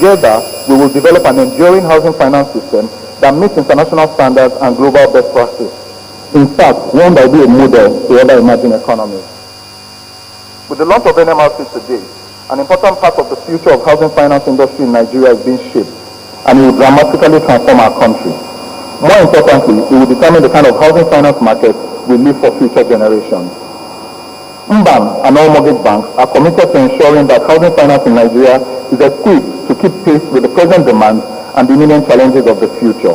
together, we will develop an enduring housing finance system that meets international standards and global best practice. In fact, one that will be a model to other emerging economies. With the launch of NMRC today, an important part of the future of housing finance industry in Nigeria is being shaped, and it will dramatically transform our country. More importantly, it will determine the kind of housing finance market we leave for future generations. MBAN and all mortgage banks are committed to ensuring that housing finance in Nigeria is equipped to keep pace with the present demands and the imminent challenges of the future.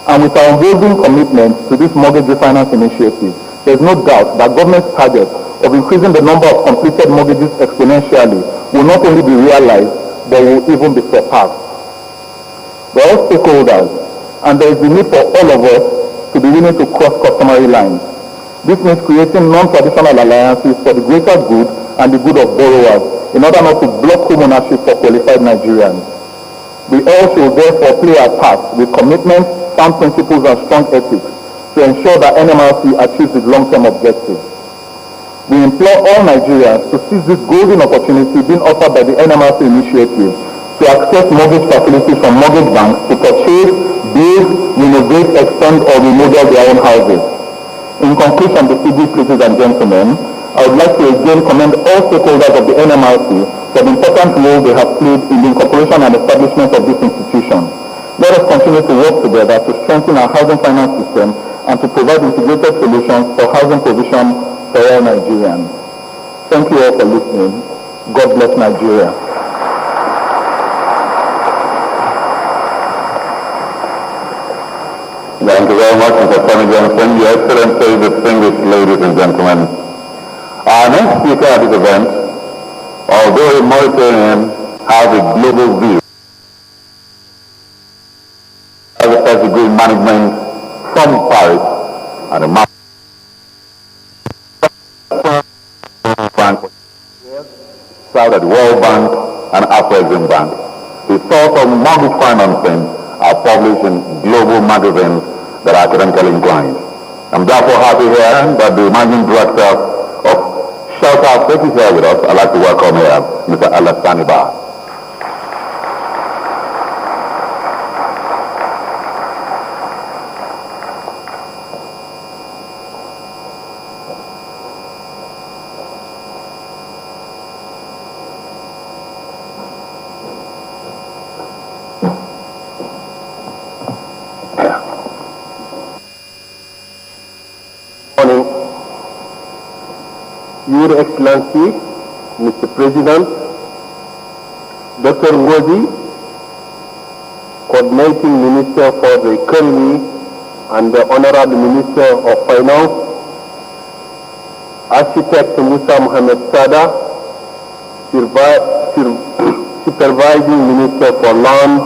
And with our unwavering commitment to this mortgage refinance initiative, there is no doubt that government's target of increasing the number of completed mortgages exponentially will not only be realized, but will even be surpassed. We're all stakeholders, and there is the need for all of us to be willing to cross customary lines. This means creating non-traditional alliances for the greater good and the good of borrowers in order not to block home ownership for qualified Nigerians. We all should therefore play our part with commitment, sound principles and strong ethics to ensure that NMRC achieves its long-term objectives. We implore all Nigerians to seize this golden opportunity being offered by the NMRC initiative to access mortgage facilities from mortgage banks to purchase, build, renovate, extend or remodel their own houses. In conclusion, distinguished ladies and gentlemen, I would like to again commend all stakeholders of the NMRC for the important role they have played in the incorporation and establishment of this institution. Let us continue to work together to strengthen our housing finance system and to provide integrated solutions for housing provision for all Nigerians. Thank you all for listening. God bless Nigeria. Thank you very much, Mr. Tony Johnson. Your Excellency, distinguished ladies and gentlemen. Our next speaker at this event, although a Mauritanian, has a global view. Has a first degree in management from Paris and a master served at the World Bank and Afro-Exim Bank. His thoughts on mortgage financing are published in global magazines that are academically inclined. I'm therefore happy here that the managing director of Shelter Safety is here with us. I'd like to welcome here Mr. Alassane Ba. Your Excellency, Mr. President, Dr. Ngozi, Coordinating Minister for the Economy and the Honorable Minister of Finance, Architect Musa Mohamed Sada, Supervising Minister for Land,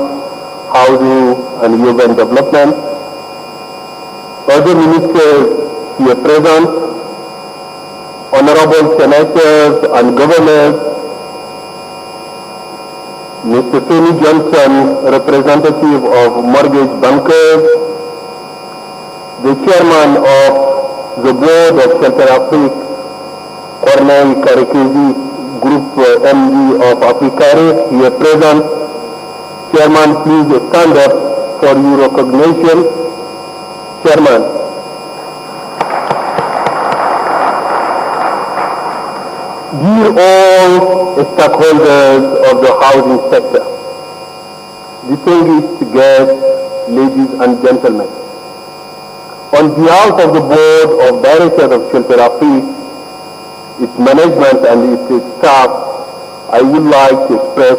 Housing and Urban Development, other ministers here present, Honorable Senators and Governors, Mr. Tony Johnson, representative of mortgage bankers, the chairman of the board of Shelter Afrique, Corneille Karekezi, Group MD of Africare, here present. Chairman, please stand up for your recognition. Chairman. Dear all stakeholders of the housing sector, distinguished guests, ladies and gentlemen, on behalf of the Board of Directors of Shelter Afrique, its management and its staff, I would like to express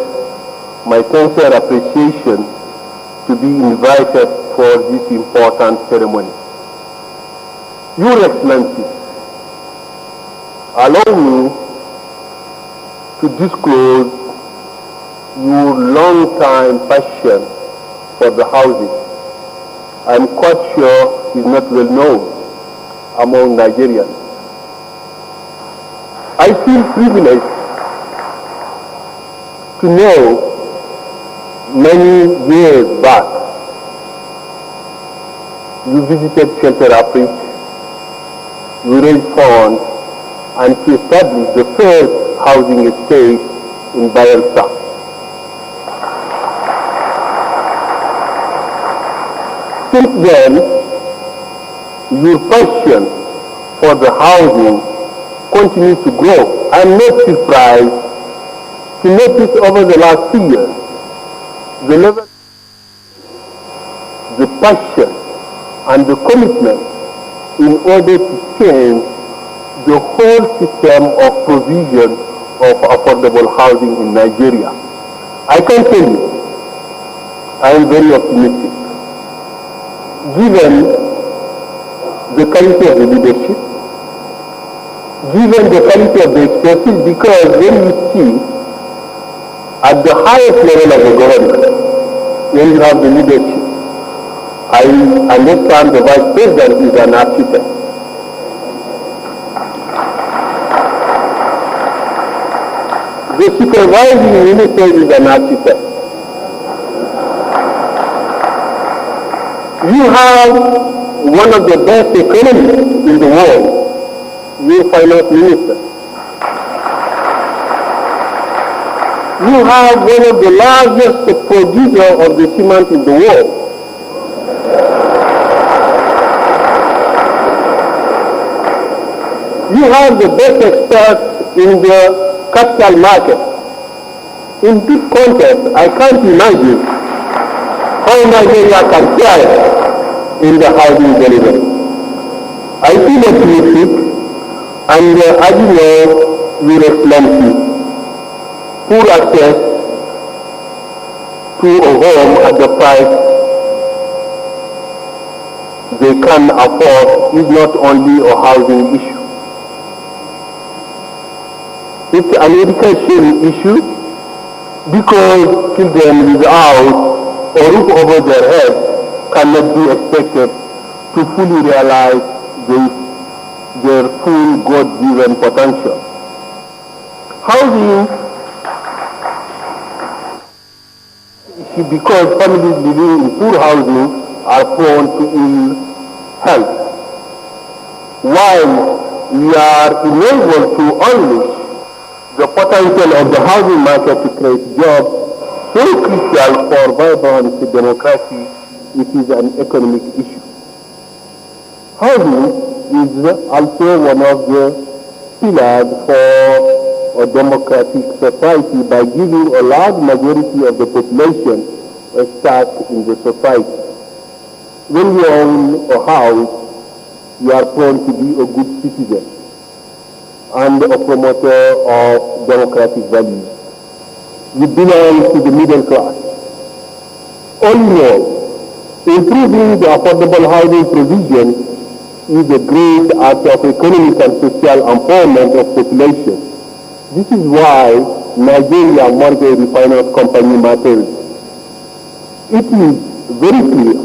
my sincere appreciation to be invited for this important ceremony. Your Excellency, allow me to disclose your long-time passion for the housing. I'm quite sure is not well known among Nigerians. I feel privileged to know many years back you visited Shelter Afrique, you raised funds, and to establish the first housing estate in Bayelsa. Since then, your passion for the housing continues to grow. I am not surprised to notice over the last 2 years the level, the passion and the commitment in order to change the whole system of provision of affordable housing in Nigeria. I can tell you, I am very optimistic. Given the quality of the leadership, given the quality of the expertise, because when you see at the highest level of the government, when you have the leadership, I understand the vice president is an architect. The supervising minister is an architect. You have one of the best economists in the world, your finance minister. You have one of the largest producers of the cement in the world. You have the best experts in the capital market. In this context, I can't imagine how Nigeria can thrive in the housing delivery. I feel optimistic, and as you know, Your Excellency, poor access to a home at the price they can afford is not only a housing issue. It's an education issue, because children without a roof over their heads cannot be expected to fully realize their full God-given potential. Housing, because families living in poor housing are prone to ill health, while we are enabled to unleash the potential of the housing market to create jobs, so crucial for vibrant democracy, it is an economic issue. Housing is also one of the pillars for a democratic society by giving a large majority of the population a start in the society. When you own a house, you are prone to be a good citizen and a promoter of democratic values. You belong to the middle class. All in all, improving the affordable housing provision is a great act of economic and social empowerment of population. This is why Nigeria Mortgage Refinance Company matters. It is very clear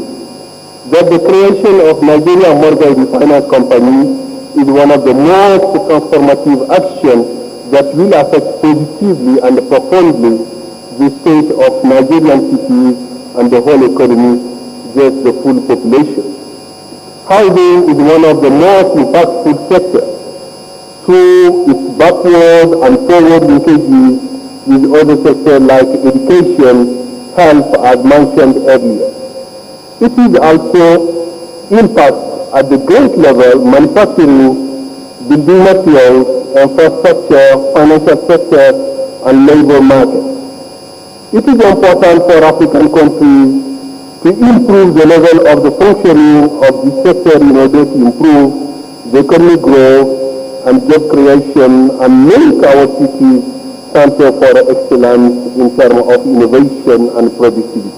that the creation of Nigeria Mortgage Refinance Company is one of the most transformative actions that will affect positively and profoundly the state of Nigerian cities and the whole economy, just the full population. Housing is one of the most impactful sectors through its backward and forward linkages with other sectors like education, health, as mentioned earlier. It is also impact at the great level: manufacturing, building materials, infrastructure, financial sector, and labor market. It is important for African countries to improve the level of the functioning of this sector in order to improve the economic growth and job creation and make our cities center for excellence in terms of innovation and productivity.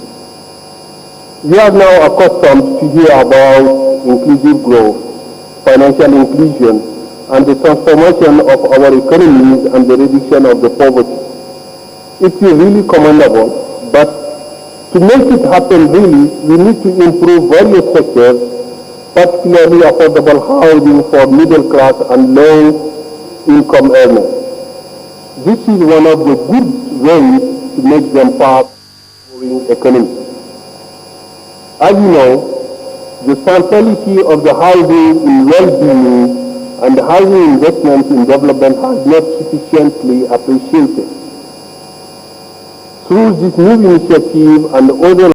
We are now accustomed to hear about inclusive growth, financial inclusion, and the transformation of our economies and the reduction of the poverty. It's really commendable, but to make it happen really, we need to improve various sectors, particularly affordable housing for middle class and low income earners. This is one of the good ways to make them part of the growing economy. As you know, the centrality of the housing in well-being and housing investment in development has not sufficiently appreciated. Through this new initiative and other